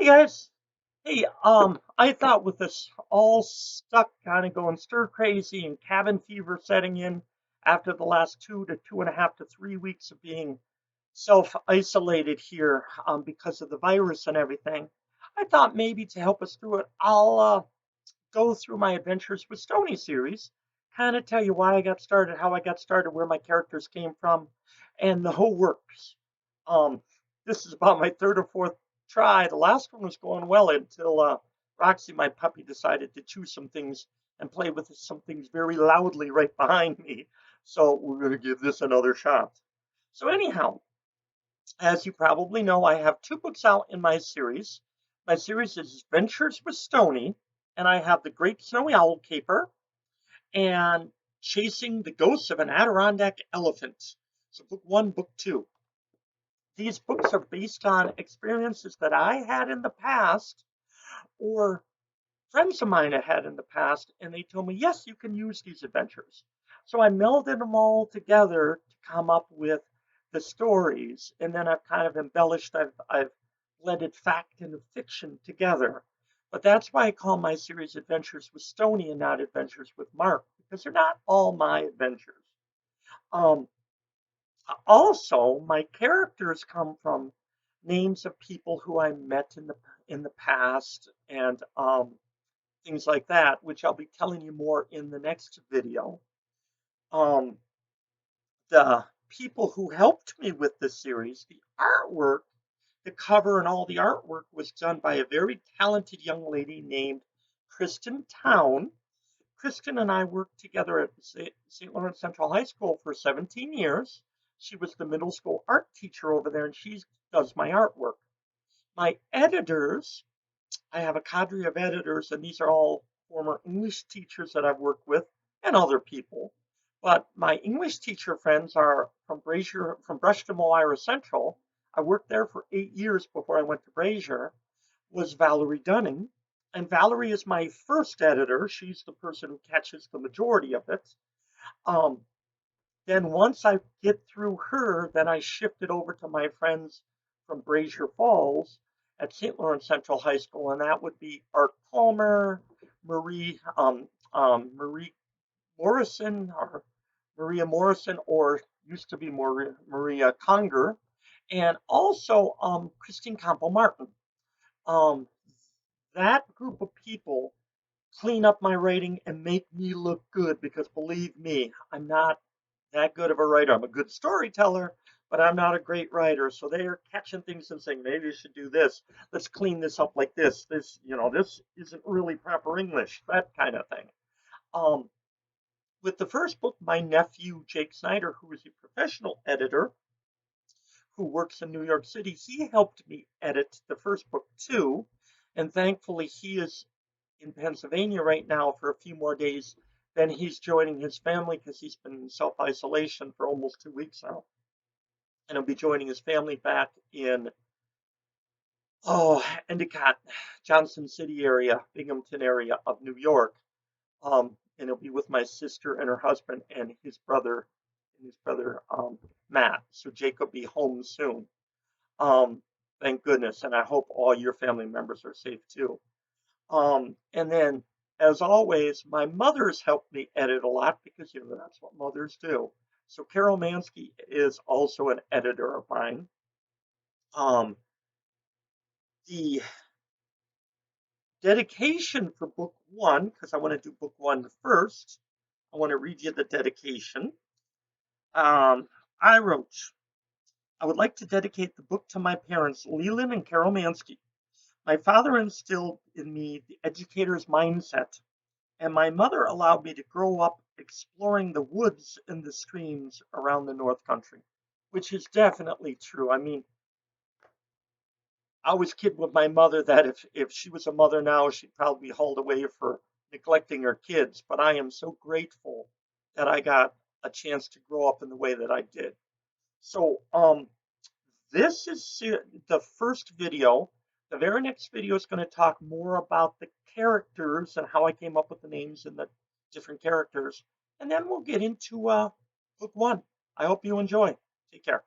Hey guys. Hey, I thought with this all stuck kind of going stir crazy and cabin fever setting in after the last 2.5 to 3 weeks of being self isolated here because of the virus and everything, I thought maybe to help us through it, I'll go through my Adventures with Stoney series, kind of tell you why I got started, how I got started, where my characters came from, and the whole works. Um, this is about my third or fourth try. The last one was going well until Roxy, my puppy, decided to chew some things and play with some things very loudly right behind me. So we're going to give this another shot. So anyhow, as you probably know, I have two books out in my series. My series is Adventures with Stoney, and I have The Great Snowy Owl Caper and Chasing the Ghosts of an Adirondack Elephant. So book one, book two. These books are based on experiences that I had in the past or friends of mine had in the past, and they told me, yes, you can use these adventures. So I melded them all together to come up with the stories, and then I've kind of embellished, I've blended fact and fiction together. But that's why I call my series Adventures with Stoney and not Adventures with Mark, because they're not all my adventures. Um, Also, my characters come from names of people who I met in the past and things like that, which I'll be telling you more in the next video. Um, the people who helped me with this series, the artwork, the cover, and all the artwork was done by a very talented young lady named Kristen Town. Kristen and I worked together at St. Lawrence Central High School for 17 years. She was the middle school art teacher over there, and she does my artwork. My editors, I have a cadre of editors, and these are all former English teachers that I've worked with and other people. But my English teacher friends are from Brazier, from Brushton, Ira Central. I worked there for 8 years before I went to Brazier. Was Valerie Dunning. And Valerie is my first editor. She's the person who catches the majority of it. Um, then once I get through her, then I shift it over to my friends from Brazier Falls at St. Lawrence Central High School, and that would be Art Palmer, Marie Morrison, or Maria Morrison, or used to be Maria Conger, and also Christine Campo Martin. Um, that group of people clean up my writing and make me look good because believe me, I'm not that good of a writer. I'm a good storyteller, but I'm not a great writer. So they are catching things and saying, maybe you should do this. Let's clean this up like this. This isn't really proper English, that kind of thing. Um, with the first book, my nephew, Jake Snyder, who is a professional editor who works in New York City, he helped me edit the first book too. And thankfully, he is in Pennsylvania right now for a few more days. Then he's joining his family because he's been in self isolation for almost 2 weeks now. And he'll be joining his family back in, Endicott, Johnson City area, Binghamton area of New York. And he'll be with my sister and her husband and his brother Matt. So Jake will be home soon. Um, thank goodness. And I hope all your family members are safe too. And then, as always, my mother's helped me edit a lot because that's what mothers do. So Carol Mansky is also an editor of mine. Um, the dedication for book one, because I want to do book one first, I want to read you the dedication. I wrote, I would like to dedicate the book to my parents, Leland and Carol Mansky. My father instilled in me the educator's mindset, and my mother allowed me to grow up exploring the woods and the streams around the North Country, which is definitely true. I mean, I was kidding with my mother that if she was a mother now, she'd probably be hauled away for neglecting her kids. But I am so grateful that I got a chance to grow up in the way that I did. So, this is the first video. The very next video is going to talk more about the characters and how I came up with the names and the different characters. And then we'll get into book one. I hope you enjoy. Take care.